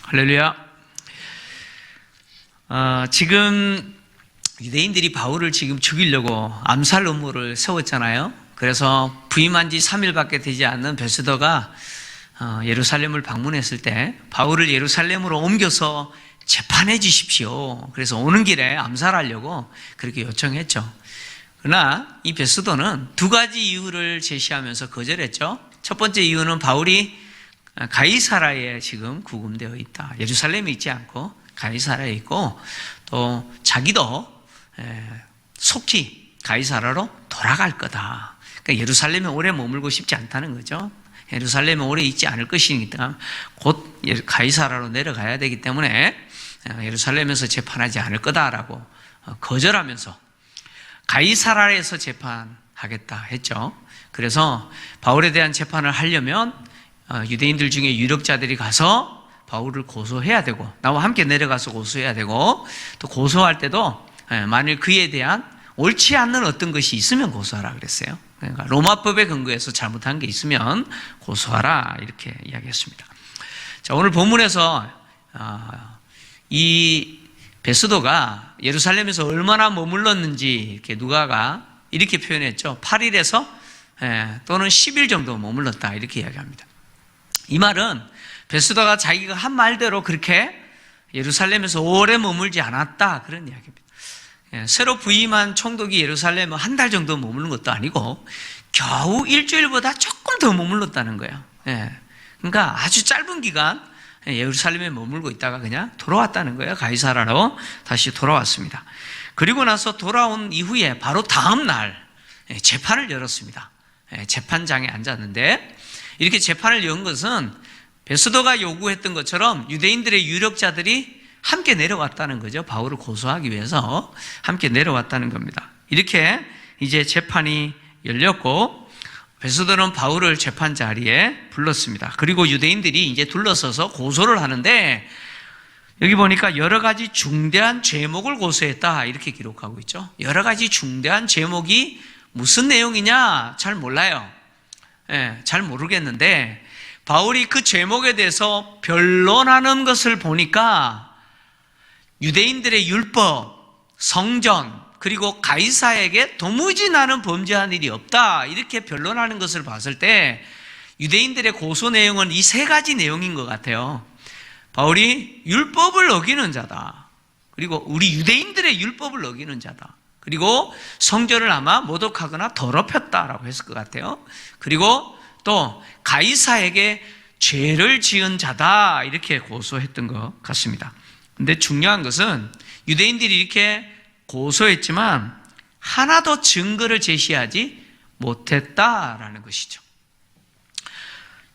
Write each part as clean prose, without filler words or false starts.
할렐루야. 지금 유대인들이 바울을 지금 죽이려고 암살 음모를 세웠잖아요. 그래서 부임한 지 3일밖에 되지 않는 베스더가 예루살렘을 방문했을 때 바울을 예루살렘으로 옮겨서 재판해 주십시오. 그래서 오는 길에 암살하려고 그렇게 요청했죠. 그러나 이 베스더는 두 가지 이유를 제시하면서 거절했죠. 첫 번째 이유는 바울이 가이사라에 지금 구금되어 있다. 예루살렘에 있지 않고 가이사라에 있고, 또 자기도 속히 가이사라로 돌아갈 거다. 그러니까 예루살렘에 오래 머물고 싶지 않다는 거죠. 예루살렘에 오래 있지 않을 것이니까 곧 가이사라로 내려가야 되기 때문에 예루살렘에서 재판하지 않을 거다라고 거절하면서 가이사라에서 재판하겠다 했죠. 그래서 바울에 대한 재판을 하려면 유대인들 중에 유력자들이 가서 바울을 고소해야 되고, 나와 함께 내려가서 고소해야 되고, 또 고소할 때도 만일 그에 대한 옳지 않는 어떤 것이 있으면 고소하라 그랬어요. 그러니까 로마법에 근거해서 잘못한 게 있으면 고소하라 이렇게 이야기했습니다. 자, 오늘 본문에서 이 베스도가 예루살렘에서 얼마나 머물렀는지 이렇게 누가가 이렇게 표현했죠. 8일에서 또는 10일 정도 머물렀다 이렇게 이야기합니다. 이 말은 베스더가 자기가 한 말대로 그렇게 예루살렘에서 오래 머물지 않았다 그런 이야기입니다. 새로 부임한 총독이 예루살렘에 한 달 정도 머무는 것도 아니고 겨우 일주일보다 조금 더 머물렀다는 거예요. 그러니까 아주 짧은 기간 예루살렘에 머물고 있다가 그냥 돌아왔다는 거예요. 가이사라로 다시 돌아왔습니다. 그리고 나서 돌아온 이후에 바로 다음 날 재판을 열었습니다. 재판장에 앉았는데, 이렇게 재판을 연 것은 베스더가 요구했던 것처럼 유대인들의 유력자들이 함께 내려왔다는 거죠. 바울을 고소하기 위해서 함께 내려왔다는 겁니다. 이렇게 이제 재판이 열렸고, 베스더는 바울을 재판 자리에 불렀습니다. 그리고 유대인들이 이제 둘러서서 고소를 하는데, 여기 보니까 여러 가지 중대한 죄목을 고소했다 이렇게 기록하고 있죠. 여러 가지 중대한 죄목이 무슨 내용이냐 잘 몰라요. 잘 모르겠는데 바울이 그 죄목에 대해서 변론하는 것을 보니까 유대인들의 율법, 성전, 그리고 가이사에게 도무지 나는 범죄한 일이 없다 이렇게 변론하는 것을 봤을 때 유대인들의 고소 내용은 이 세 가지 내용인 것 같아요. 바울이 율법을 어기는 자다. 그리고 우리 유대인들의 율법을 어기는 자다. 그리고 성전을 아마 모독하거나 더럽혔다라고 했을 것 같아요. 그리고 또 가이사에게 죄를 지은 자다 이렇게 고소했던 것 같습니다. 근데 중요한 것은 유대인들이 이렇게 고소했지만 하나도 증거를 제시하지 못했다라는 것이죠.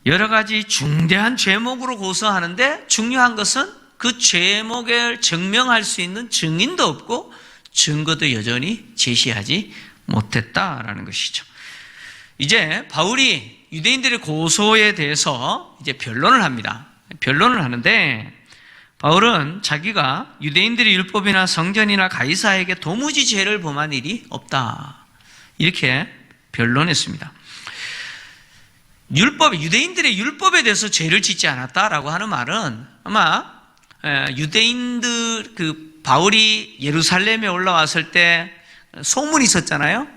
여러 가지 중대한 죄목으로 고소하는데 중요한 것은 그 죄목을 증명할 수 있는 증인도 없고 증거도 여전히 제시하지 못했다라는 것이죠. 이제 바울이 유대인들의 고소에 대해서 이제 변론을 합니다. 변론을 하는데 바울은 자기가 유대인들의 율법이나 성전이나 가이사에게 도무지 죄를 범한 일이 없다 이렇게 변론했습니다. 유대인들의 율법에 대해서 죄를 짓지 않았다라고 하는 말은 아마 유대인들 바울이 예루살렘에 올라왔을 때 소문이 있었잖아요.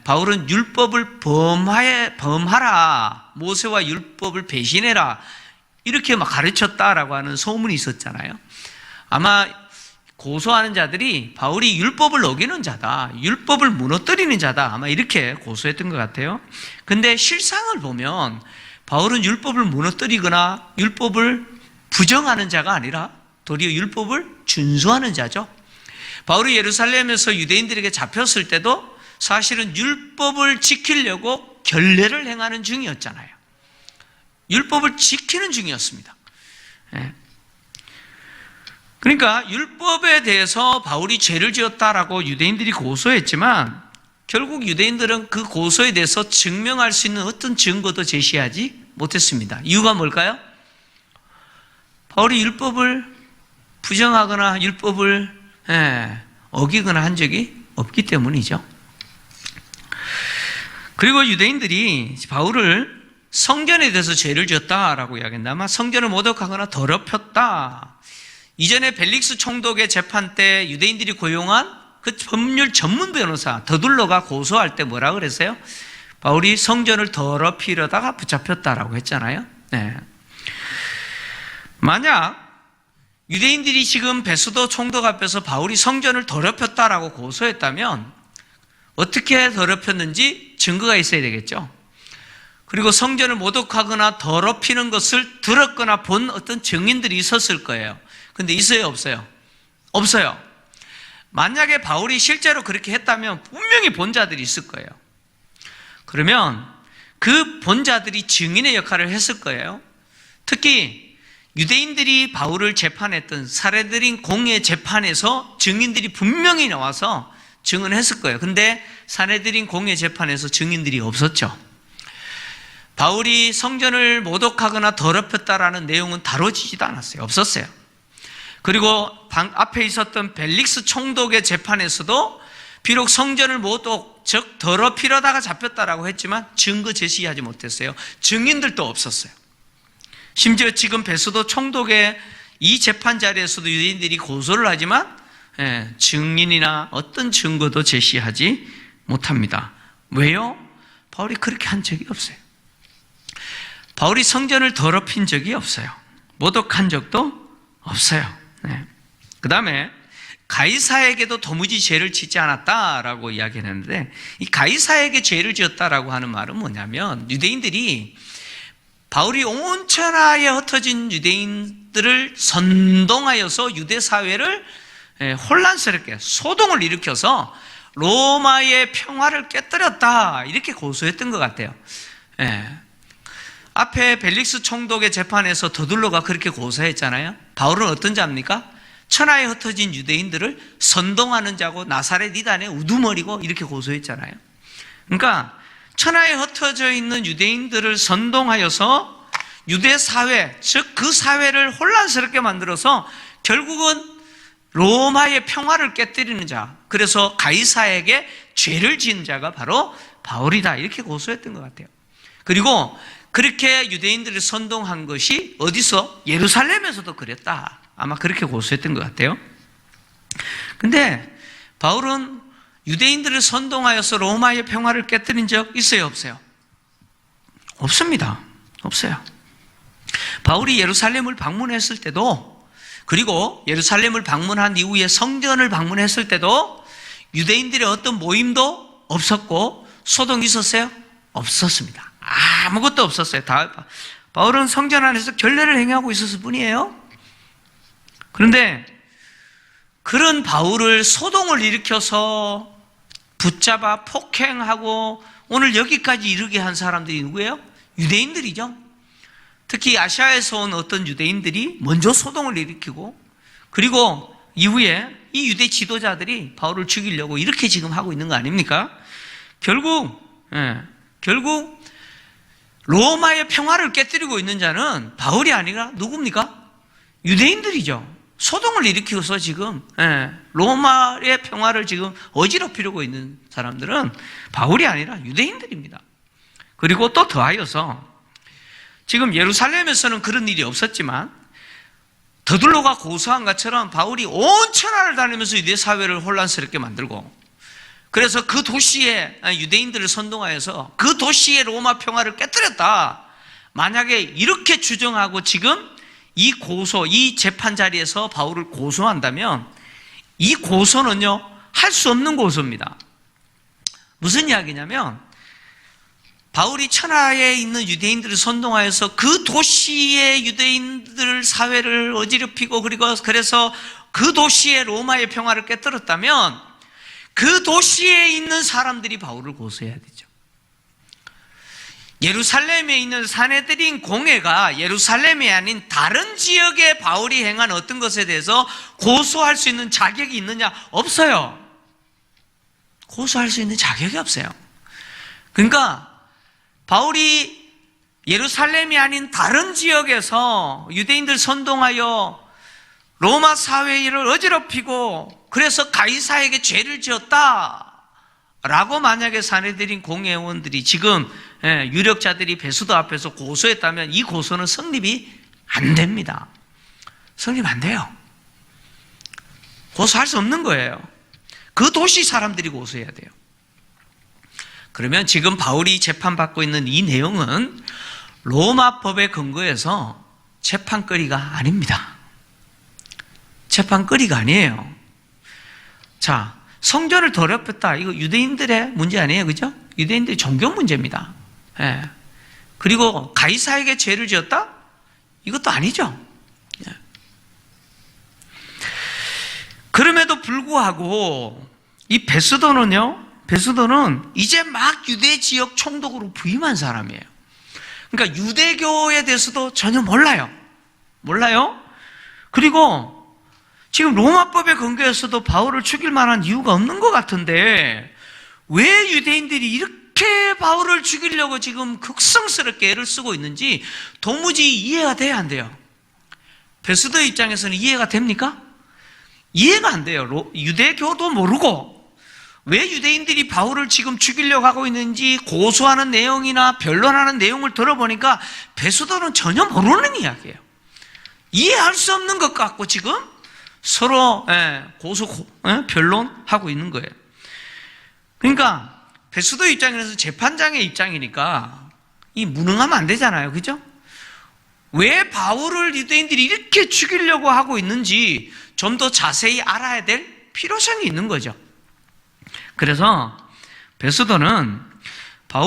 바울은 율법을 범하라, 모세와 율법을 배신해라 이렇게 막 가르쳤다라고 하는 소문이 있었잖아요. 아마 고소하는 자들이 바울이 율법을 어기는 자다, 율법을 무너뜨리는 자다 아마 이렇게 고소했던 것 같아요. 근데 실상을 보면 바울은 율법을 무너뜨리거나 율법을 부정하는 자가 아니라 도리어 율법을 준수하는 자죠. 바울이 예루살렘에서 유대인들에게 잡혔을 때도 사실은 율법을 지키려고 결례를 행하는 중이었잖아요. 율법을 지키는 중이었습니다. 그러니까 율법에 대해서 바울이 죄를 지었다라고 유대인들이 고소했지만 결국 유대인들은 그 고소에 대해서 증명할 수 있는 어떤 증거도 제시하지 못했습니다. 이유가 뭘까요? 바울이 율법을 부정하거나 율법을 어기거나 한 적이 없기 때문이죠. 그리고 유대인들이 바울을 성전에 대해서 죄를 지었다라고 이야기했는데 아마 성전을 모독하거나 더럽혔다. 이전에 벨릭스 총독의 재판 때 유대인들이 고용한 그 법률 전문 변호사 더둘러가 고소할 때 뭐라 그랬어요? 바울이 성전을 더럽히려다가 붙잡혔다라고 했잖아요. 네. 만약 유대인들이 지금 베스도 총독 앞에서 바울이 성전을 더럽혔다라고 고소했다면 어떻게 더럽혔는지 증거가 있어야 되겠죠. 그리고 성전을 모독하거나 더럽히는 것을 들었거나 본 어떤 증인들이 있었을 거예요. 근데 있어요, 없어요? 없어요. 만약에 바울이 실제로 그렇게 했다면 분명히 본 자들이 있을 거예요. 그러면 그 본 자들이 증인의 역할을 했을 거예요. 특히 유대인들이 바울을 재판했던 사례들인 공예 재판에서 증인들이 분명히 나와서 증언했을 거예요. 근데 사례들인 공예 재판에서 증인들이 없었죠. 바울이 성전을 모독하거나 더럽혔다라는 내용은 다뤄지지도 않았어요. 없었어요. 그리고 앞에 있었던 벨릭스 총독의 재판에서도 비록 성전을 모독, 즉 더럽히려다가 잡혔다라고 했지만 증거 제시하지 못했어요. 증인들도 없었어요. 심지어 지금 베스도 총독의 이 재판 자리에서도 유대인들이 고소를 하지만 증인이나 어떤 증거도 제시하지 못합니다. 왜요? 바울이 그렇게 한 적이 없어요. 바울이 성전을 더럽힌 적이 없어요. 모독한 적도 없어요. 그 다음에 가이사에게도 도무지 죄를 짓지 않았다라고 이야기했는데, 이 가이사에게 죄를 지었다라고 하는 말은 뭐냐면 유대인들이 바울이 온 천하에 흩어진 유대인들을 선동하여서 유대 사회를 혼란스럽게 소동을 일으켜서 로마의 평화를 깨뜨렸다 이렇게 고소했던 것 같아요. 앞에 벨릭스 총독의 재판에서 더둘러가 그렇게 고소했잖아요. 바울은 어떤 자입니까? 천하에 흩어진 유대인들을 선동하는 자고 나사렛 이단의 우두머리고 이렇게 고소했잖아요. 그러니까 천하에 흩어져 있는 유대인들을 선동하여서 유대 사회, 즉 그 사회를 혼란스럽게 만들어서 결국은 로마의 평화를 깨뜨리는 자, 그래서 가이사에게 죄를 지은 자가 바로 바울이다 이렇게 고소했던 것 같아요. 그리고 그렇게 유대인들을 선동한 것이 어디서? 예루살렘에서도 그랬다. 아마 그렇게 고소했던 것 같아요. 근데 바울은 유대인들을 선동하여서 로마의 평화를 깨뜨린 적 있어요, 없어요? 없습니다. 없어요. 바울이 예루살렘을 방문했을 때도, 그리고 예루살렘을 방문한 이후에 성전을 방문했을 때도 유대인들의 어떤 모임도 없었고 소동이 있었어요? 없었습니다. 아무것도 없었어요. 바울은 성전 안에서 결례를 행하고 있었을 뿐이에요. 그런데 그런 바울을 소동을 일으켜서 붙잡아 폭행하고 오늘 여기까지 이르게 한 사람들이 누구예요? 유대인들이죠. 특히 아시아에서 온 어떤 유대인들이 먼저 소동을 일으키고, 그리고 이후에 이 유대 지도자들이 바울을 죽이려고 이렇게 지금 하고 있는 거 아닙니까? 결국 로마의 평화를 깨뜨리고 있는 자는 바울이 아니라 누굽니까? 유대인들이죠. 소동을 일으켜서 지금 로마의 평화를 지금 어지럽히려고 있는 사람들은 바울이 아니라 유대인들입니다. 그리고 또 더하여서 지금 예루살렘에서는 그런 일이 없었지만 더둘러가 고소한 것처럼 바울이 온 천하를 다니면서 유대 사회를 혼란스럽게 만들고, 그래서 그 도시에 유대인들을 선동하여서 그 도시의 로마 평화를 깨뜨렸다. 만약에 이렇게 주장하고 지금 이 재판 자리에서 바울을 고소한다면 이 고소는요, 할 수 없는 고소입니다. 무슨 이야기냐면 바울이 천하에 있는 유대인들을 선동하여서 그 도시의 유대인들 사회를 어지럽히고 그래서 그 도시의 로마의 평화를 깨뜨렸다면 그 도시에 있는 사람들이 바울을 고소해야 되죠. 예루살렘에 있는 사내들인 공회가 예루살렘이 아닌 다른 지역에 바울이 행한 어떤 것에 대해서 고소할 수 있는 자격이 있느냐? 없어요. 고소할 수 있는 자격이 없어요. 그러니까 바울이 예루살렘이 아닌 다른 지역에서 유대인들 선동하여 로마 사회를 어지럽히고 그래서 가이사에게 죄를 지었다 라고 만약에 사내들인 공회의원들이 지금 유력자들이 베스도 앞에서 고소했다면 이 고소는 성립이 안 됩니다. 성립 안 돼요. 고소할 수 없는 거예요. 그 도시 사람들이 고소해야 돼요. 그러면 지금 바울이 재판받고 있는 이 내용은 로마법에 근거해서 재판거리가 아닙니다. 재판거리가 아니에요. 자, 성전을 더럽혔다. 이거 유대인들의 문제 아니에요. 그죠? 유대인들의 종교 문제입니다. 예. 그리고 가이사에게 죄를 지었다? 이것도 아니죠. 예. 그럼에도 불구하고 이 베스도는 이제 막 유대 지역 총독으로 부임한 사람이에요. 그러니까 유대교에 대해서도 전혀 몰라요. 그리고 지금 로마법에 근거해서도 바울을 죽일 만한 이유가 없는 것 같은데 왜 유대인들이 이렇게 바울을 죽이려고 지금 극성스럽게 애를 쓰고 있는지 도무지 이해가 돼야 안 돼요. 베스도 입장에서는 이해가 됩니까? 이해가 안 돼요. 유대교도 모르고 왜 유대인들이 바울을 지금 죽이려고 하고 있는지 고소하는 내용이나 변론하는 내용을 들어보니까 베스도는 전혀 모르는 이야기예요. 이해할 수 없는 것 같고 지금 서로 변론하고 있는 거예요. 그러니까 베스도 입장에서 재판장의 입장이니까 이 무능하면 안 되잖아요. 그죠? 왜 바울을 유대인들이 이렇게 죽이려고 하고 있는지 좀 더 자세히 알아야 될 필요성이 있는 거죠. 그래서 베스도는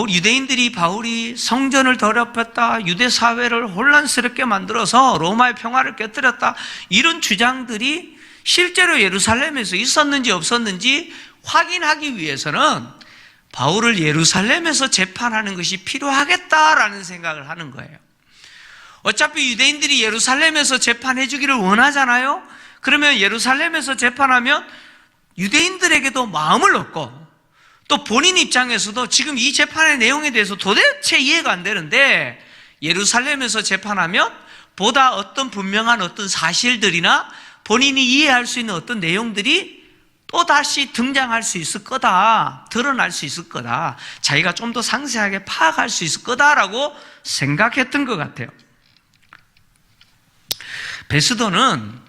유대인들이 바울이 성전을 더럽혔다, 유대 사회를 혼란스럽게 만들어서 로마의 평화를 깨뜨렸다, 이런 주장들이 실제로 예루살렘에서 있었는지 없었는지 확인하기 위해서는 바울을 예루살렘에서 재판하는 것이 필요하겠다라는 생각을 하는 거예요. 어차피 유대인들이 예루살렘에서 재판해 주기를 원하잖아요. 그러면 예루살렘에서 재판하면 유대인들에게도 마음을 얻고 또 본인 입장에서도 지금 이 재판의 내용에 대해서 도대체 이해가 안 되는데 예루살렘에서 재판하면 보다 어떤 분명한 어떤 사실들이나 본인이 이해할 수 있는 어떤 내용들이 또다시 등장할 수 있을 거다, 드러날 수 있을 거다, 자기가 좀 더 상세하게 파악할 수 있을 거다라고 생각했던 것 같아요. 베스도는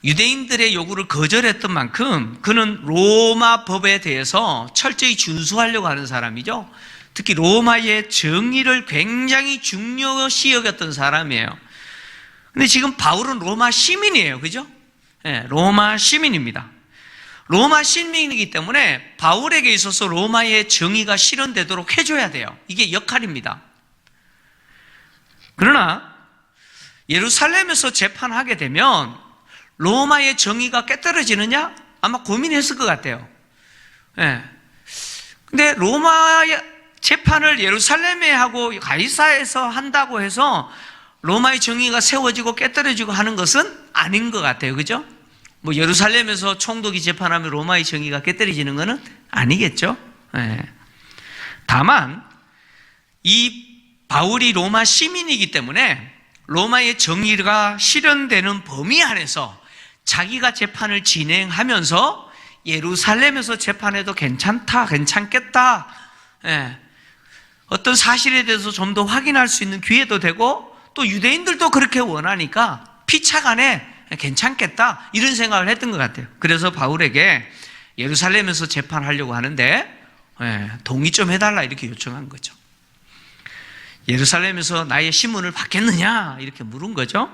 유대인들의 요구를 거절했던 만큼 그는 로마 법에 대해서 철저히 준수하려고 하는 사람이죠. 특히 로마의 정의를 굉장히 중요시 여겼던 사람이에요. 근데 지금 바울은 로마 시민이에요. 그죠? 네, 로마 시민입니다. 로마 시민이기 때문에 바울에게 있어서 로마의 정의가 실현되도록 해줘야 돼요. 이게 역할입니다. 그러나 예루살렘에서 재판하게 되면 로마의 정의가 깨떨어지느냐? 아마 고민했을 것 같아요. 예. 근데 로마의 재판을 예루살렘에 하고 가이사에서 한다고 해서 로마의 정의가 세워지고 깨떨어지고 하는 것은 아닌 것 같아요. 그죠? 뭐 예루살렘에서 총독이 재판하면 로마의 정의가 깨떨어지는 것은 아니겠죠? 예. 다만 이 바울이 로마 시민이기 때문에 로마의 정의가 실현되는 범위 안에서 자기가 재판을 진행하면서 예루살렘에서 재판해도 괜찮겠다. 예. 어떤 사실에 대해서 좀 더 확인할 수 있는 기회도 되고 또 유대인들도 그렇게 원하니까 피차간에 괜찮겠다 이런 생각을 했던 것 같아요. 그래서 바울에게 예루살렘에서 재판하려고 하는데 동의 좀 해달라 이렇게 요청한 거죠. 예루살렘에서 나의 신문을 받겠느냐 이렇게 물은 거죠.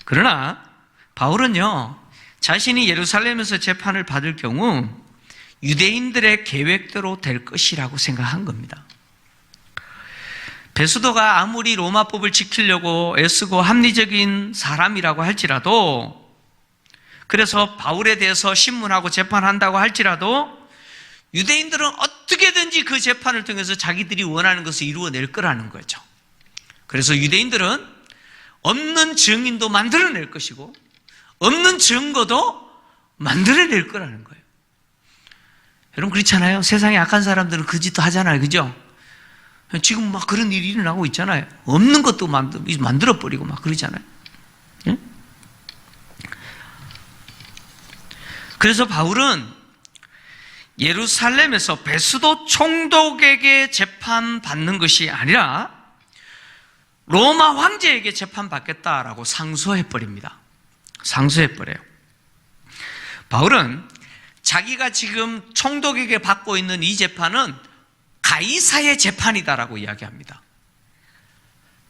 그러나 바울은요, 자신이 예루살렘에서 재판을 받을 경우 유대인들의 계획대로 될 것이라고 생각한 겁니다. 베스도가 아무리 로마법을 지키려고 애쓰고 합리적인 사람이라고 할지라도, 그래서 바울에 대해서 신문하고 재판한다고 할지라도 유대인들은 어떻게든지 그 재판을 통해서 자기들이 원하는 것을 이루어낼 거라는 거죠. 그래서 유대인들은 없는 증인도 만들어낼 것이고 없는 증거도 만들어낼 거라는 거예요. 여러분 그렇잖아요. 세상에 악한 사람들은 그 짓도 하잖아요. 그죠? 지금 막 그런 일이 일어나고 있잖아요. 없는 것도 만들어버리고 막 그러잖아요. 응? 그래서 바울은 예루살렘에서 베스도 총독에게 재판받는 것이 아니라 로마 황제에게 재판받겠다라고 상소해버립니다. 상소해버려요. 바울은 자기가 지금 총독에게 받고 있는 이 재판은 가이사의 재판이다라고 이야기합니다.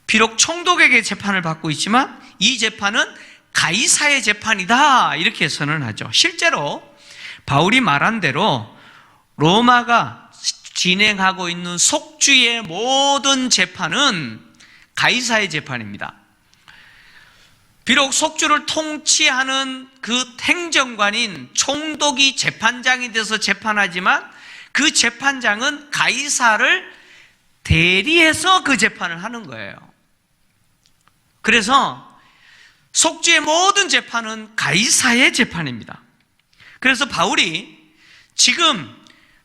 비록 총독에게 재판을 받고 있지만 이 재판은 가이사의 재판이다 이렇게 선언하죠. 실제로 바울이 말한 대로 로마가 진행하고 있는 속주의 모든 재판은 가이사의 재판입니다. 비록 속주를 통치하는 그 행정관인 총독이 재판장이 돼서 재판하지만 그 재판장은 가이사를 대리해서 그 재판을 하는 거예요. 그래서 속주의 모든 재판은 가이사의 재판입니다. 그래서 바울이 지금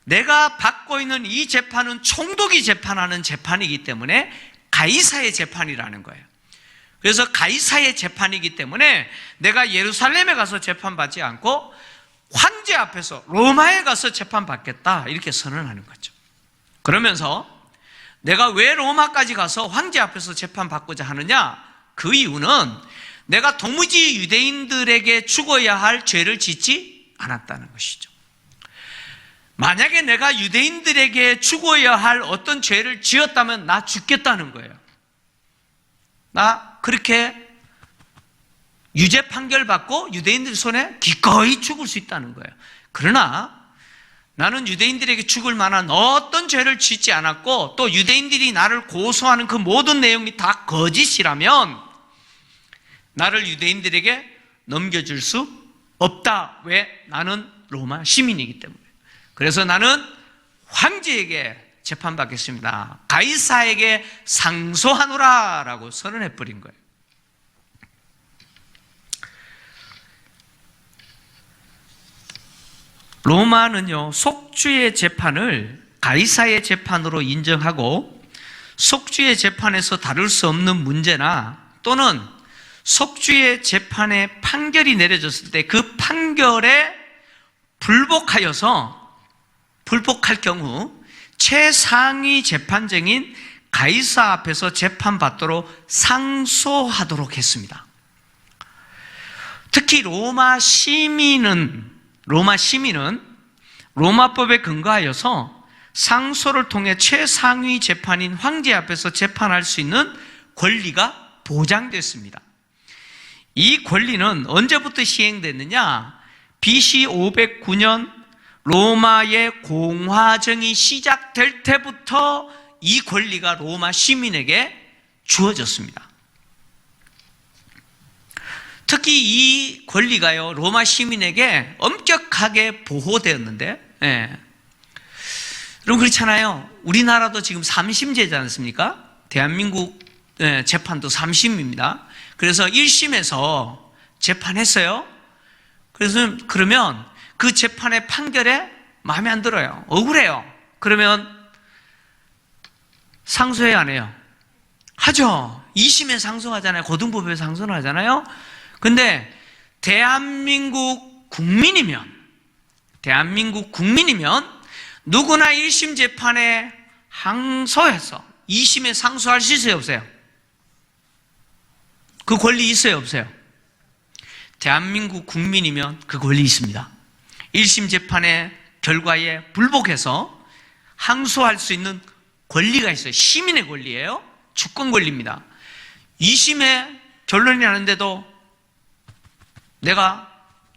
내가 받고 있는 이 재판은 총독이 재판하는 재판이기 때문에 가이사의 재판이라는 거예요. 그래서 가이사의 재판이기 때문에 내가 예루살렘에 가서 재판받지 않고 황제 앞에서 로마에 가서 재판받겠다 이렇게 선언하는 거죠. 그러면서 내가 왜 로마까지 가서 황제 앞에서 재판받고자 하느냐? 그 이유는 내가 도무지 유대인들에게 죽어야 할 죄를 짓지 않았다는 것이죠. 만약에 내가 유대인들에게 죽어야 할 어떤 죄를 지었다면 나 죽겠다는 거예요. 나 그렇게 유죄 판결 받고 유대인들 손에 기꺼이 죽을 수 있다는 거예요. 그러나 나는 유대인들에게 죽을 만한 어떤 죄를 짓지 않았고 또 유대인들이 나를 고소하는 그 모든 내용이 다 거짓이라면 나를 유대인들에게 넘겨줄 수 없다. 왜? 나는 로마 시민이기 때문에. 그래서 나는 황제에게 재판받겠습니다. 가이사에게 상소하노라 라고 선언해버린 거예요. 로마는요, 속주의 재판을 가이사의 재판으로 인정하고 속주의 재판에서 다룰 수 없는 문제나 또는 속주의 재판에 판결이 내려졌을 때 그 판결에 불복할 경우 최상위 재판정인 가이사 앞에서 재판받도록 상소하도록 했습니다. 특히 로마 시민은 로마법에 근거하여서 상소를 통해 최상위 재판인 황제 앞에서 재판할 수 있는 권리가 보장됐습니다. 이 권리는 언제부터 시행됐느냐? BC 509년 로마의 공화정이 시작될 때부터 이 권리가 로마 시민에게 주어졌습니다. 특히 이 권리가요, 로마 시민에게 엄격하게 보호되었는데, 여러분 그렇잖아요. 우리나라도 지금 3심제지 않습니까? 대한민국 재판도 3심입니다. 그래서 1심에서 재판했어요. 그래서 그러면 그 재판의 판결에 마음에 안 들어요. 억울해요. 그러면 상소해야 안 해요? 하죠. 2심에 상소하잖아요. 고등법에 상소를 하잖아요. 근데 대한민국 국민이면 누구나 1심 재판에 항소해서 2심에 상소할 수 있어요, 없어요? 그 권리 있어요, 없어요? 대한민국 국민이면 그 권리 있습니다. 1심 재판의 결과에 불복해서 항소할 수 있는 권리가 있어요. 시민의 권리예요. 주권 권리입니다. 2심에 결론이 나는데도 내가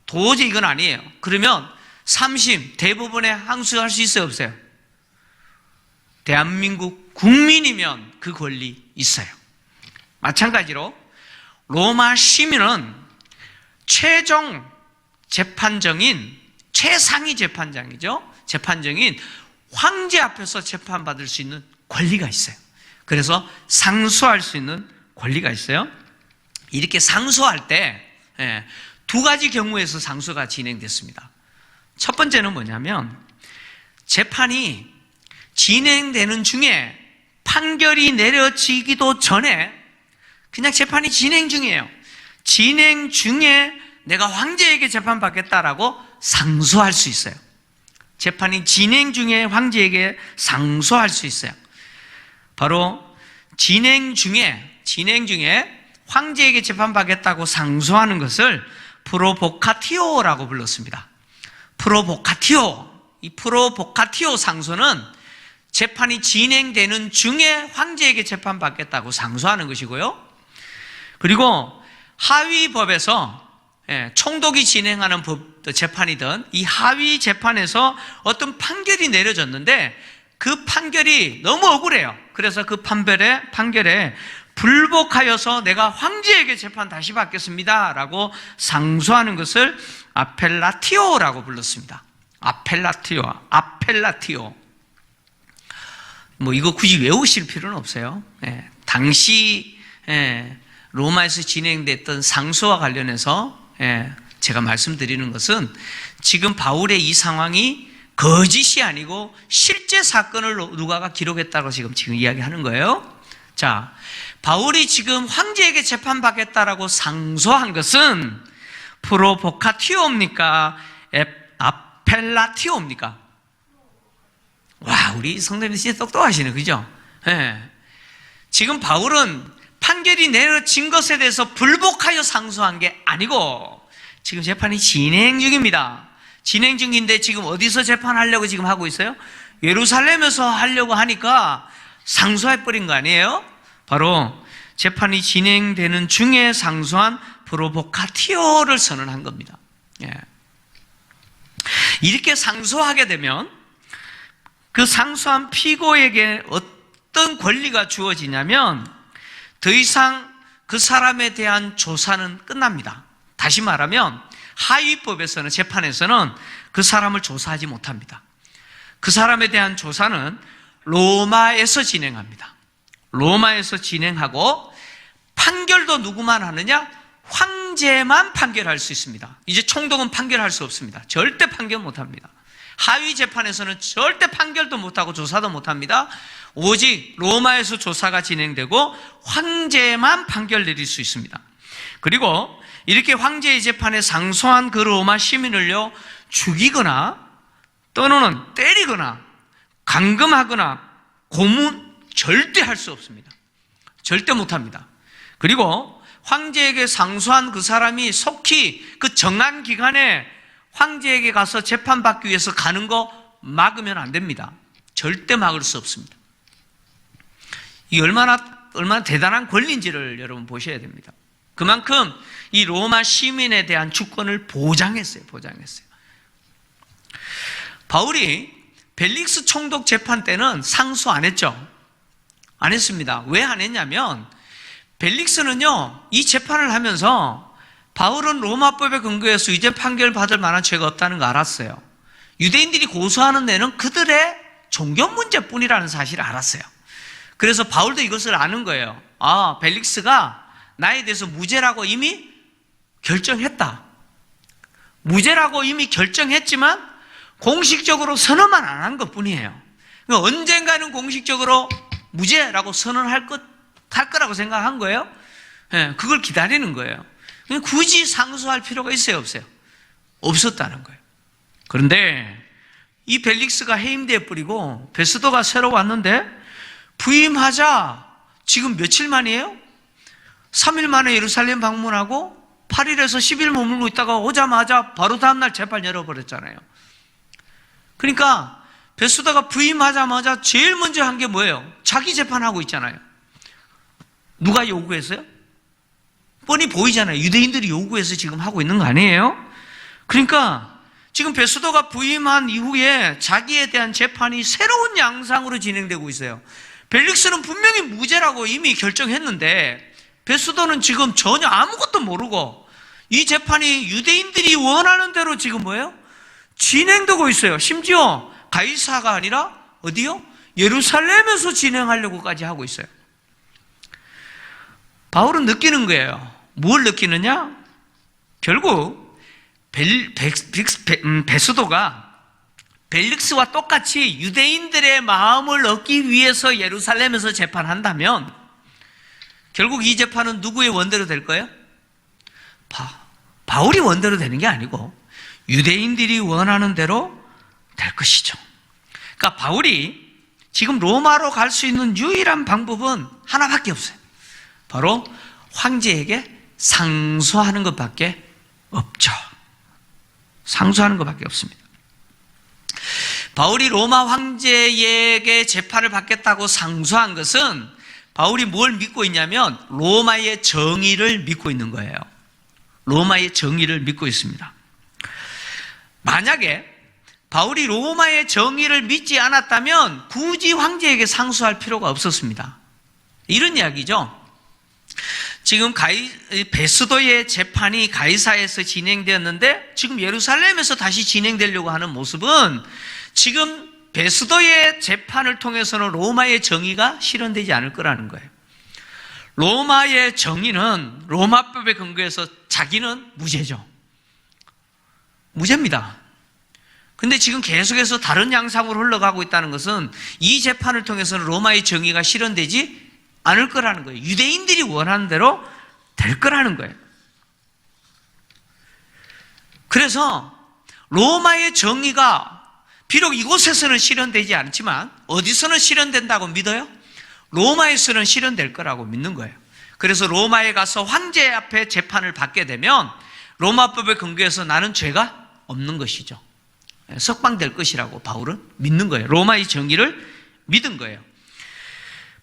도저히 이건 아니에요. 그러면 3심 대법원에 항소할 수 있어요, 없어요? 대한민국 국민이면 그 권리 있어요. 마찬가지로 로마 시민은 최종 재판정인 최상위 재판정인 황제 앞에서 재판받을 수 있는 권리가 있어요. 그래서 상소할 수 있는 권리가 있어요. 이렇게 상소할 때 두 가지 경우에서 상소가 진행됐습니다. 첫 번째는 뭐냐면 재판이 진행되는 중에 판결이 내려지기도 전에 그냥 재판이 진행 중이에요. 진행 중에 내가 황제에게 재판받겠다라고 상소할 수 있어요. 재판이 진행 중에 황제에게 상소할 수 있어요. 바로 진행 중에 황제에게 재판받겠다고 상소하는 것을 프로보카티오라고 불렀습니다. 이 프로보카티오 상소는 재판이 진행되는 중에 황제에게 재판받겠다고 상소하는 것이고요. 그리고 하위법에서 총독이 진행하는 재판이든 이 하위 재판에서 어떤 판결이 내려졌는데 그 판결이 너무 억울해요. 그래서 그 판결에 불복하여서 내가 황제에게 재판 다시 받겠습니다 라고 상소하는 것을 아펠라티오라고 불렀습니다. 아펠라티오. 뭐 이거 굳이 외우실 필요는 없어요. 당시 로마에서 진행됐던 상소와 관련해서 제가 말씀드리는 것은 지금 바울의 이 상황이 거짓이 아니고 실제 사건을 누가가 기록했다고 지금 이야기하는 거예요. 자, 바울이 지금 황제에게 재판받겠다라고 상소한 것은 프로보카티오입니까? 아펠라티오입니까? 와, 우리 성도님들 진짜 똑똑하시네, 그죠? 지금 바울은 판결이 내려진 것에 대해서 불복하여 상소한 게 아니고 지금 재판이 진행 중입니다. 진행 중인데 지금 어디서 재판하려고 지금 하고 있어요? 예루살렘에서 하려고 하니까 상소해버린 거 아니에요? 바로 재판이 진행되는 중에 상소한 프로보카티오를 선언한 겁니다. 이렇게 상소하게 되면 그 상소한 피고에게 어떤 권리가 주어지냐면 더 이상 그 사람에 대한 조사는 끝납니다. 다시 말하면 하위법에서는, 재판에서는 그 사람을 조사하지 못합니다. 그 사람에 대한 조사는 로마에서 진행합니다. 로마에서 진행하고 판결도 누구만 하느냐? 황제만 판결할 수 있습니다. 이제 총독은 판결할 수 없습니다. 절대 판결 못합니다. 하위 재판에서는 절대 판결도 못하고 조사도 못합니다. 오직 로마에서 조사가 진행되고 황제만 판결 내릴 수 있습니다. 그리고 이렇게 황제의 재판에 상소한 그 로마 시민을요 죽이거나 또는 때리거나 감금하거나 고문 절대 할 수 없습니다. 절대 못합니다. 그리고 황제에게 상소한 그 사람이 속히 그 정한 기간에 황제에게 가서 재판받기 위해서 가는 거 막으면 안 됩니다. 절대 막을 수 없습니다. 이게 얼마나 대단한 권리인지를 여러분 보셔야 됩니다. 그만큼 이 로마 시민에 대한 주권을 보장했어요. 바울이 벨릭스 총독 재판 때는 상소 안 했죠. 안 했습니다. 왜 안 했냐면 벨릭스는요 이 재판을 하면서 바울은 로마법에 근거해서 유죄 판결 받을 만한 죄가 없다는 거 알았어요. 유대인들이 고소하는 데는 그들의 종교 문제뿐이라는 사실을 알았어요. 그래서 바울도 이것을 아는 거예요. 아, 벨릭스가 나에 대해서 무죄라고 이미 결정했다. 무죄라고 이미 결정했지만 공식적으로 선언만 안 한 것뿐이에요. 그러니까 언젠가는 공식적으로 무죄라고 선언할 거라고 생각한 거예요. 그걸 기다리는 거예요. 굳이 상소할 필요가 있어요, 없어요? 없었다는 거예요. 그런데 이 벨릭스가 해임돼 버리고 베스도가 새로 왔는데 부임하자 지금 며칠 만이에요? 3일 만에 예루살렘 방문하고 8일에서 10일 머물고 있다가 오자마자 바로 다음날 재판 열어버렸잖아요. 그러니까 베스도가 부임하자마자 제일 먼저 한 게 뭐예요? 자기 재판하고 있잖아요. 누가 요구했어요? 뻔히 보이잖아요. 유대인들이 요구해서 지금 하고 있는 거 아니에요? 그러니까 지금 베스도가 부임한 이후에 자기에 대한 재판이 새로운 양상으로 진행되고 있어요. 벨릭스는 분명히 무죄라고 이미 결정했는데 베스도는 지금 전혀 아무것도 모르고 이 재판이 유대인들이 원하는 대로 지금 뭐예요? 진행되고 있어요. 심지어 가이사가 아니라 어디요? 예루살렘에서 진행하려고까지 하고 있어요. 바울은 느끼는 거예요. 뭘 느끼느냐? 결국 베스도가 벨릭스와 똑같이 유대인들의 마음을 얻기 위해서 예루살렘에서 재판한다면 결국 이 재판은 누구의 원대로 될 거예요? 바울이 원대로 되는 게 아니고 유대인들이 원하는 대로 될 것이죠. 그러니까 바울이 지금 로마로 갈 수 있는 유일한 방법은 하나밖에 없어요. 바로 황제에게 상소하는 것밖에 없죠. 상소하는 것밖에 없습니다. 바울이 로마 황제에게 재판을 받겠다고 상소한 것은 바울이 뭘 믿고 있냐면 로마의 정의를 믿고 있는 거예요. 로마의 정의를 믿고 있습니다. 만약에 바울이 로마의 정의를 믿지 않았다면 굳이 황제에게 상소할 필요가 없었습니다. 이런 이야기죠. 지금 베스도의 재판이 가이사에서 진행되었는데 지금 예루살렘에서 다시 진행되려고 하는 모습은 지금 베스도의 재판을 통해서는 로마의 정의가 실현되지 않을 거라는 거예요. 로마의 정의는 로마법에 근거해서 자기는 무죄죠. 무죄입니다. 근데 지금 계속해서 다른 양상으로 흘러가고 있다는 것은 이 재판을 통해서는 로마의 정의가 실현되지 않을 거라는 거예요. 유대인들이 원하는 대로 될 거라는 거예요. 그래서 로마의 정의가 비록 이곳에서는 실현되지 않지만 어디서는 실현된다고 믿어요? 로마에서는 실현될 거라고 믿는 거예요. 그래서 로마에 가서 황제 앞에 재판을 받게 되면 로마법에 근거해서 나는 죄가 없는 것이죠. 석방될 것이라고 바울은 믿는 거예요. 로마의 정의를 믿은 거예요.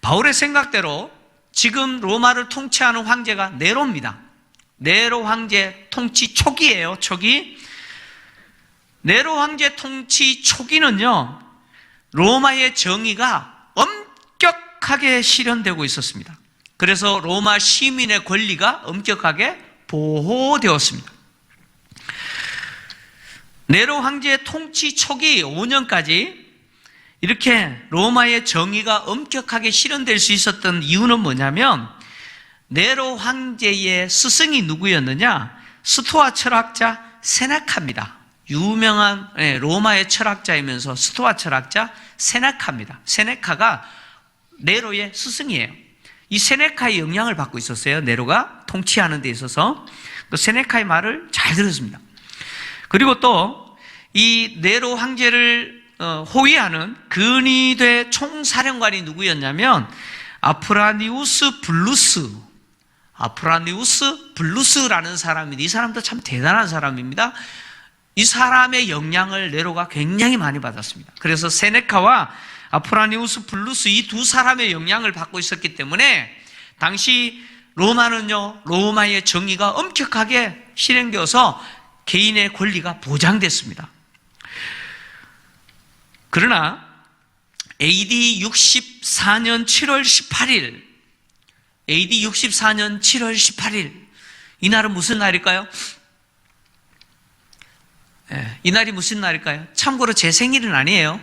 바울의 생각대로 지금 로마를 통치하는 황제가 네로입니다. 네로 황제 통치 초기예요. 초기. 네로 황제 통치 초기는요, 로마의 정의가 엄격하게 실현되고 있었습니다. 그래서 로마 시민의 권리가 엄격하게 보호되었습니다. 네로 황제의 통치 초기 5년까지 이렇게 로마의 정의가 엄격하게 실현될 수 있었던 이유는 뭐냐면 네로 황제의 스승이 누구였느냐? 스토아 철학자 세네카입니다. 유명한 로마의 철학자이면서 스토아 철학자 세네카입니다. 세네카가 네로의 스승이에요. 이 세네카의 영향을 받고 있었어요. 네로가 통치하는 데 있어서 그 세네카의 말을 잘 들었습니다. 그리고 또 이 네로 황제를 호위하는 근위대 총사령관이 누구였냐면 아프라니우스 블루스라는 사람인데 이 사람도 참 대단한 사람입니다. 이 사람의 영향을 네로가 굉장히 많이 받았습니다. 그래서 세네카와 아프라니우스 블루스 이 두 사람의 영향을 받고 있었기 때문에 당시 로마는요, 로마의 정의가 엄격하게 실행되어서 개인의 권리가 보장됐습니다. 그러나 AD 64년 7월 18일 이 날은 무슨 날일까요? 이 날이 무슨 날일까요? 참고로 제 생일은 아니에요.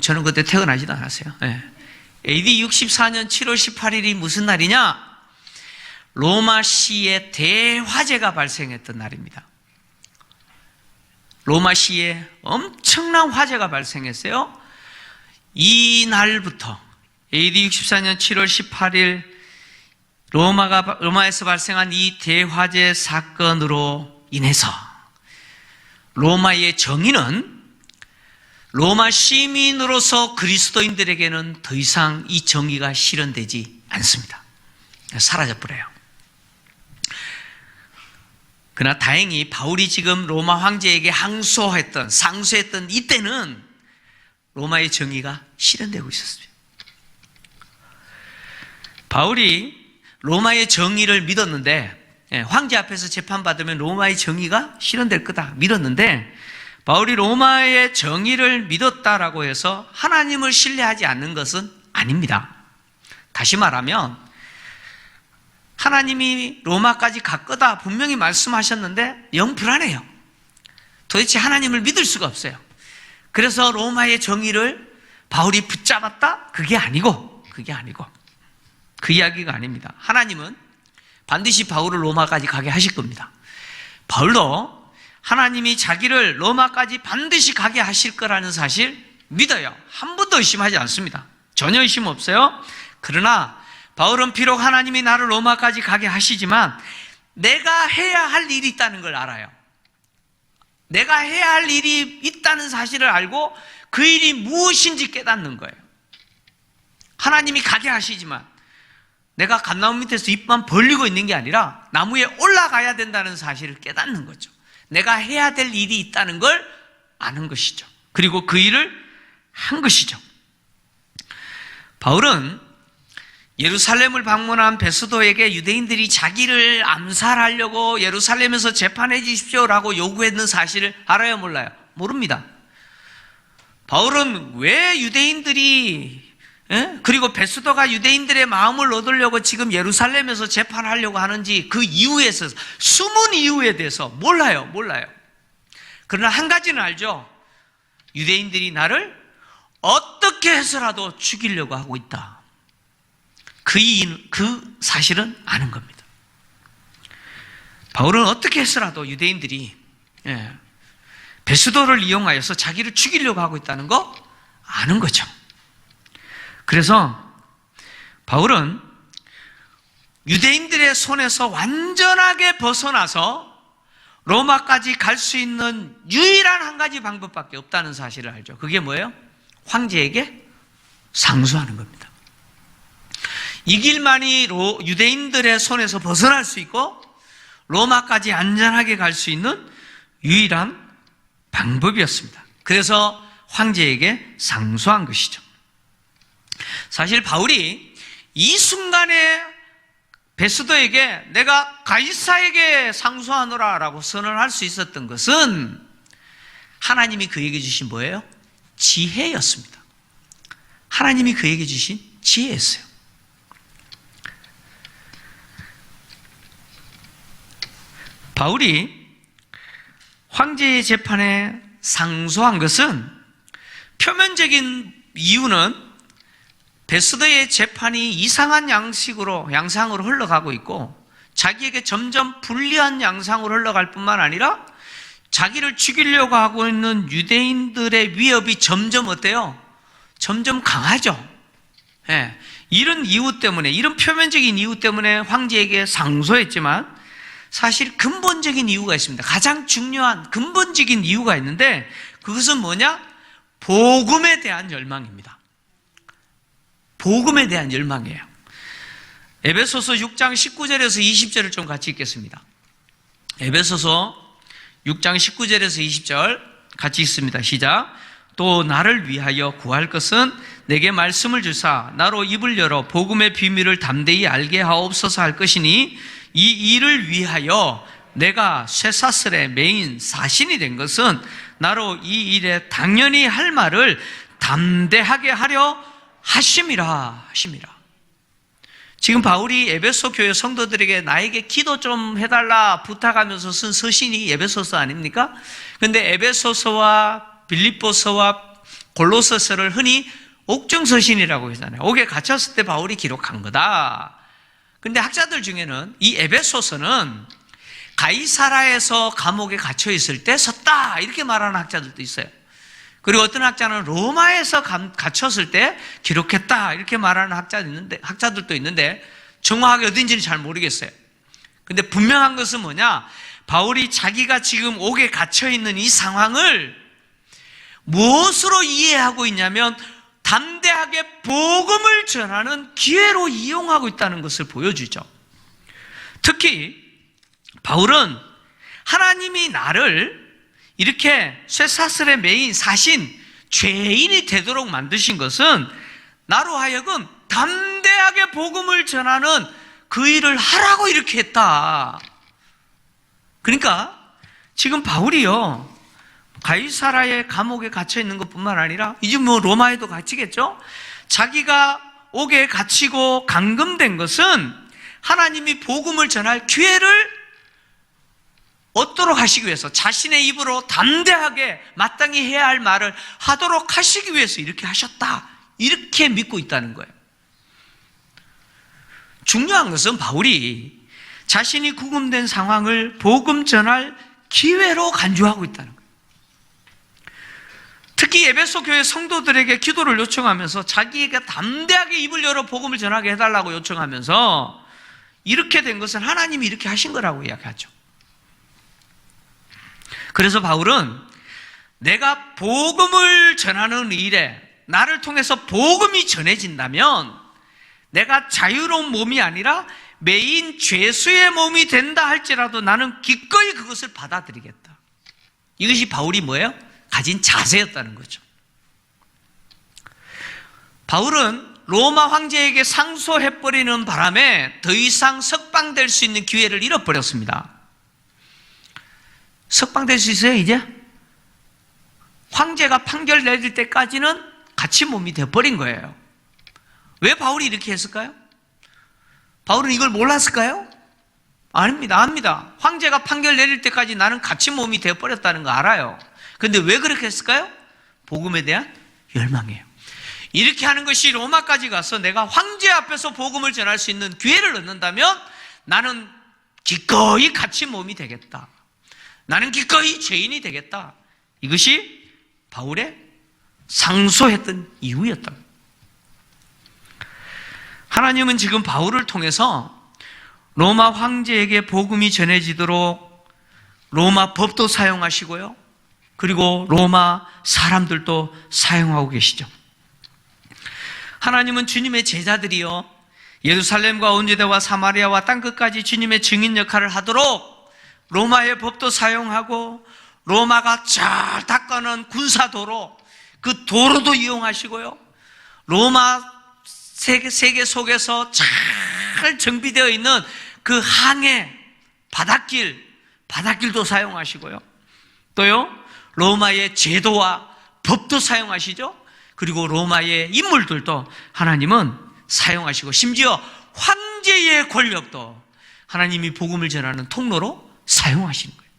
저는 그때 태어나지도 않았어요. AD 64년 7월 18일이 무슨 날이냐? 로마시에 대화재가 발생했던 날입니다. 로마시에 엄청난 화재가 발생했어요. 이 날부터 AD 64년 7월 18일 로마에서 발생한 이 대화재 사건으로 인해서 로마의 정의는 로마 시민으로서 그리스도인들에게는 더 이상 이 정의가 실현되지 않습니다. 사라져버려요. 그러나 다행히 바울이 지금 로마 황제에게 상소했던 이때는 로마의 정의가 실현되고 있었어요. 바울이 로마의 정의를 믿었는데, 황제 앞에서 재판받으면 로마의 정의가 실현될 거다 믿었는데, 바울이 로마의 정의를 믿었다라고 해서 하나님을 신뢰하지 않는 것은 아닙니다. 다시 말하면 하나님이 로마까지 갈 거다 분명히 말씀하셨는데 영 불안해요. 도대체 하나님을 믿을 수가 없어요. 그래서 로마의 정의를 바울이 붙잡았다? 그게 아니고 그 이야기가 아닙니다. 하나님은 반드시 바울을 로마까지 가게 하실 겁니다. 바울도 하나님이 자기를 로마까지 반드시 가게 하실 거라는 사실 믿어요. 한 번도 의심하지 않습니다. 전혀 의심 없어요. 그러나 바울은 비록 하나님이 나를 로마까지 가게 하시지만 내가 해야 할 일이 있다는 걸 알아요. 내가 해야 할 일이 있다는 사실을 알고 그 일이 무엇인지 깨닫는 거예요. 하나님이 가게 하시지만 내가 감나무 밑에서 입만 벌리고 있는 게 아니라 나무에 올라가야 된다는 사실을 깨닫는 거죠. 내가 해야 될 일이 있다는 걸 아는 것이죠. 그리고 그 일을 한 것이죠. 바울은 예루살렘을 방문한 베스도에게 유대인들이 자기를 암살하려고 예루살렘에서 재판해 주십시오라고 요구했는 사실을 알아요, 몰라요? 모릅니다. 바울은 왜 유대인들이 그리고 베스도가 유대인들의 마음을 얻으려고 지금 예루살렘에서 재판하려고 하는지 그 이유에 있어서 숨은 이유에 대해서 몰라요. 그러나 한 가지는 알죠. 유대인들이 나를 어떻게 해서라도 죽이려고 하고 있다. 그 사실은 아는 겁니다. 바울은 어떻게 해서라도 유대인들이 베스도를 이용하여서 자기를 죽이려고 하고 있다는 거 아는 거죠. 그래서 바울은 유대인들의 손에서 완전하게 벗어나서 로마까지 갈 수 있는 유일한 한 가지 방법밖에 없다는 사실을 알죠. 그게 뭐예요? 황제에게 상소하는 겁니다. 이 길만이 유대인들의 손에서 벗어날 수 있고 로마까지 안전하게 갈 수 있는 유일한 방법이었습니다. 그래서 황제에게 상소한 것이죠. 사실 바울이 이 순간에 베스도에게 내가 가이사에게 상소하노라 라고 선언할 수 있었던 것은 하나님이 그에게 주신 뭐예요? 지혜였습니다. 하나님이 그에게 주신 지혜였어요. 바울이 황제의 재판에 상소한 것은 표면적인 이유는 베스도의 재판이 이상한 양상으로 흘러가고 있고 자기에게 점점 불리한 양상으로 흘러갈 뿐만 아니라 자기를 죽이려고 하고 있는 유대인들의 위협이 점점 어때요? 점점 강하죠. 이런 이유 때문에, 이런 표면적인 이유 때문에 황제에게 상소했지만 사실 근본적인 이유가 있습니다. 가장 중요한 근본적인 이유가 있는데 그것은 뭐냐? 복음에 대한 열망입니다. 복음에 대한 열망이에요. 에베소서 6장 19절에서 20절을 좀 같이 읽겠습니다. 에베소서 6장 19절에서 20절 같이 읽습니다. 시작. 또 나를 위하여 구할 것은 내게 말씀을 주사 나로 입을 열어 복음의 비밀을 담대히 알게 하옵소서 할 것이니 이 일을 위하여 내가 쇠사슬에 매인 사신이 된 것은 나로 이 일에 당연히 할 말을 담대하게 하려 하심이라. 지금 바울이 에베소 교회 성도들에게 나에게 기도 좀 해달라 부탁하면서 쓴 서신이 에베소서 아닙니까? 그런데 에베소서와 빌립보서와 골로새서를 흔히 옥중서신이라고 하잖아요. 옥에 갇혔을 때 바울이 기록한 거다. 그런데 학자들 중에는 이 에베소서는 가이사라에서 감옥에 갇혀 있을 때 썼다 이렇게 말하는 학자들도 있어요. 그리고 어떤 학자는 로마에서 갇혔을 때 기록했다 이렇게 말하는 학자들도 있는데 정확하게 어딘지는 잘 모르겠어요. 근데 분명한 것은 뭐냐? 바울이 자기가 지금 옥에 갇혀 있는 이 상황을 무엇으로 이해하고 있냐면 담대하게 복음을 전하는 기회로 이용하고 있다는 것을 보여주죠. 특히 바울은 하나님이 나를 이렇게 쇠사슬에 매인 사신 죄인이 되도록 만드신 것은 나로 하여금 담대하게 복음을 전하는 그 일을 하라고 이렇게 했다. 그러니까 지금 바울이요 가이사라의 감옥에 갇혀 있는 것뿐만 아니라 이제 로마에도 갇히겠죠. 자기가 옥에 갇히고 감금된 것은 하나님이 복음을 전할 기회를 얻도록 하시기 위해서 자신의 입으로 담대하게 마땅히 해야 할 말을 하도록 하시기 위해서 이렇게 하셨다. 이렇게 믿고 있다는 거예요. 중요한 것은 바울이 자신이 구금된 상황을 복음 전할 기회로 간주하고 있다는 거예요. 특히 에베소 교회 성도들에게 기도를 요청하면서 자기에게 담대하게 입을 열어 복음을 전하게 해달라고 요청하면서 이렇게 된 것은 하나님이 이렇게 하신 거라고 이야기하죠. 그래서 바울은 내가 복음을 전하는 일에 나를 통해서 복음이 전해진다면 내가 자유로운 몸이 아니라 매인 죄수의 몸이 된다 할지라도 나는 기꺼이 그것을 받아들이겠다. 이것이 바울이 뭐예요? 가진 자세였다는 거죠. 바울은 로마 황제에게 상소해버리는 바람에 더 이상 석방될 수 있는 기회를 잃어버렸습니다. 석방될 수 있어요, 이제? 황제가 판결 내릴 때까지는 갇힌 몸이 되어버린 거예요. 왜 바울이 이렇게 했을까요? 바울은 이걸 몰랐을까요? 아닙니다. 압니다. 황제가 판결 내릴 때까지 나는 갇힌 몸이 되어버렸다는 거 알아요. 근데 왜 그렇게 했을까요? 복음에 대한 열망이에요. 이렇게 하는 것이 로마까지 가서 내가 황제 앞에서 복음을 전할 수 있는 기회를 얻는다면 나는 기꺼이 갇힌 몸이 되겠다. 나는 기꺼이 죄인이 되겠다. 이것이 바울의 상소했던 이유였다. 하나님은 지금 바울을 통해서 로마 황제에게 복음이 전해지도록 로마 법도 사용하시고요. 그리고 로마 사람들도 사용하고 계시죠. 하나님은 주님의 제자들이요, 예루살렘과 온 유대와 사마리아와 땅끝까지 주님의 증인 역할을 하도록 로마의 법도 사용하고 로마가 잘 닦아놓은 군사도로, 그 도로도 이용하시고요, 로마 세계 속에서 잘 정비되어 있는 그 항해, 바닷길도 사용하시고요, 또요 로마의 제도와 법도 사용하시죠. 그리고 로마의 인물들도 하나님은 사용하시고, 심지어 황제의 권력도 하나님이 복음을 전하는 통로로 사용하시는 거예요.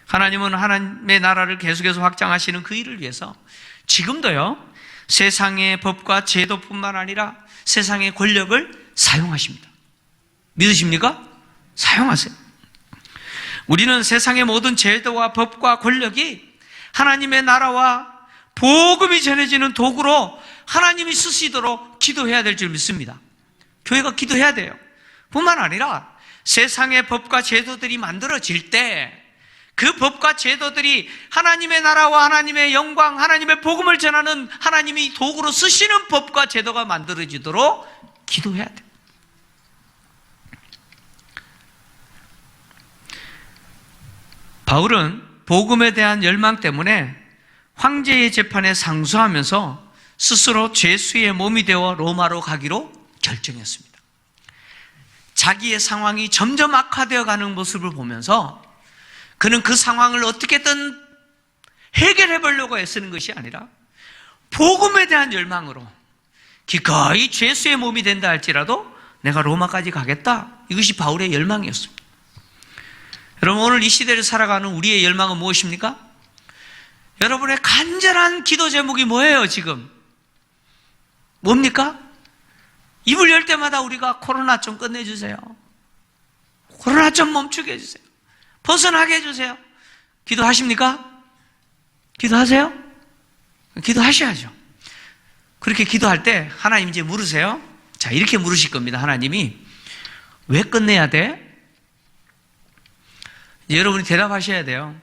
하나님은 하나님의 나라를 계속해서 확장하시는 그 일을 위해서 지금도요, 세상의 법과 제도뿐만 아니라 세상의 권력을 사용하십니다. 믿으십니까? 사용하세요. 우리는 세상의 모든 제도와 법과 권력이 하나님의 나라와 복음이 전해지는 도구로 하나님이 쓰시도록 기도해야 될 줄 믿습니다. 교회가 기도해야 돼요. 뿐만 아니라 세상의 법과 제도들이 만들어질 때 그 법과 제도들이 하나님의 나라와 하나님의 영광, 하나님의 복음을 전하는 하나님이 도구로 쓰시는 법과 제도가 만들어지도록 기도해야 돼요. 바울은 복음에 대한 열망 때문에 황제의 재판에 상소하면서 스스로 죄수의 몸이 되어 로마로 가기로 결정했습니다. 자기의 상황이 점점 악화되어 가는 모습을 보면서 그는 그 상황을 어떻게든 해결해 보려고 애쓰는 것이 아니라 복음에 대한 열망으로 기꺼이 죄수의 몸이 된다 할지라도 내가 로마까지 가겠다. 이것이 바울의 열망이었습니다. 여러분, 오늘 이 시대를 살아가는 우리의 열망은 무엇입니까? 여러분의 간절한 기도 제목이 뭐예요, 지금? 뭡니까? 입을 열 때마다 우리가 코로나 좀 끝내주세요. 코로나 좀 멈추게 해주세요. 벗어나게 해주세요. 기도하십니까? 기도하세요? 기도하셔야죠. 그렇게 기도할 때 하나님 이제 물으세요. 자, 이렇게 물으실 겁니다. 하나님이 왜 끝내야 돼? 이제 여러분이 대답하셔야 돼요.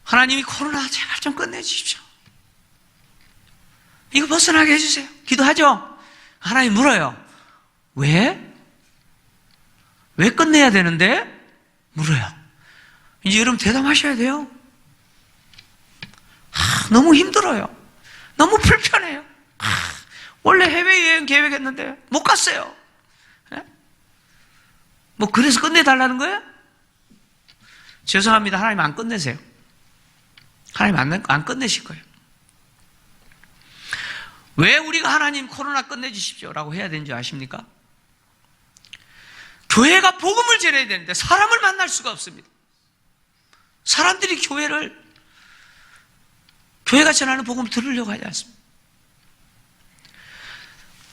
하나님이 코로나 제발 좀 끝내주십시오. 이거 벗어나게 해주세요. 기도하죠? 하나님 물어요. 왜? 왜 끝내야 되는데? 물어요. 이제 여러분 대답하셔야 돼요. 너무 힘들어요. 너무 불편해요. 원래 해외여행 계획했는데 못 갔어요. 뭐 그래서 끝내달라는 거예요? 죄송합니다. 하나님 안 끝내세요. 하나님 안 끝내실 거예요. 왜 우리가 하나님 코로나 끝내주십시오 라고 해야 되는지 아십니까? 교회가 복음을 전해야 되는데 사람을 만날 수가 없습니다. 사람들이 교회가 전하는 복음을 들으려고 하지 않습니다.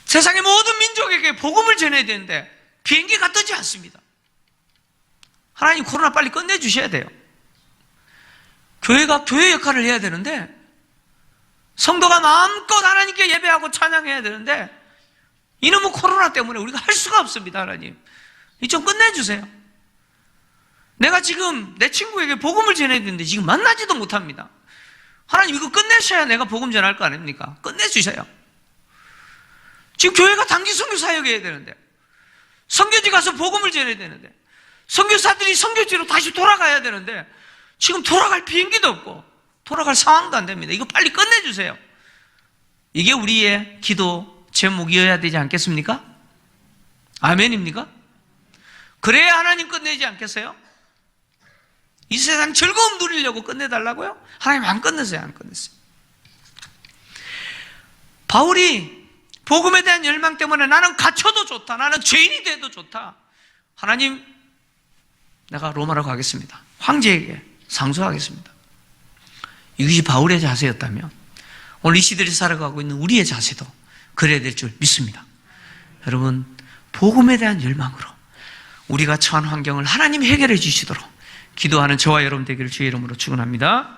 세상의 모든 민족에게 복음을 전해야 되는데 비행기가 뜨지 않습니다. 하나님 코로나 빨리 끝내주셔야 돼요. 교회가 교회 역할을 해야 되는데 성도가 마음껏 하나님께 예배하고 찬양해야 되는데 이놈의 코로나 때문에 우리가 할 수가 없습니다. 하나님 이 좀 끝내주세요. 내가 지금 내 친구에게 복음을 전해야 되는데 지금 만나지도 못합니다. 하나님 이거 끝내셔야 내가 복음 전할 거 아닙니까? 끝내주셔요. 지금 교회가 단기 선교 사역해야 되는데, 선교지 가서 복음을 전해야 되는데, 선교사들이 선교지로 다시 돌아가야 되는데 지금 돌아갈 비행기도 없고 돌아갈 상황도 안 됩니다. 이거 빨리 끝내주세요. 이게 우리의 기도 제목이어야 되지 않겠습니까? 아멘입니까? 그래야 하나님 끝내지 않겠어요? 이 세상 즐거움 누리려고 끝내달라고요? 하나님 안 끝내세요. 안 끝냈어요. 바울이 복음에 대한 열망 때문에 나는 갇혀도 좋다, 나는 죄인이 돼도 좋다, 하나님 내가 로마로 가겠습니다, 황제에게 상소하겠습니다. 이것이 바울의 자세였다면 오늘 이 시대를 살아가고 있는 우리의 자세도 그래야 될 줄 믿습니다. 여러분, 복음에 대한 열망으로 우리가 처한 환경을 하나님이 해결해 주시도록 기도하는 저와 여러분 되기를 주의 이름으로 축원합니다.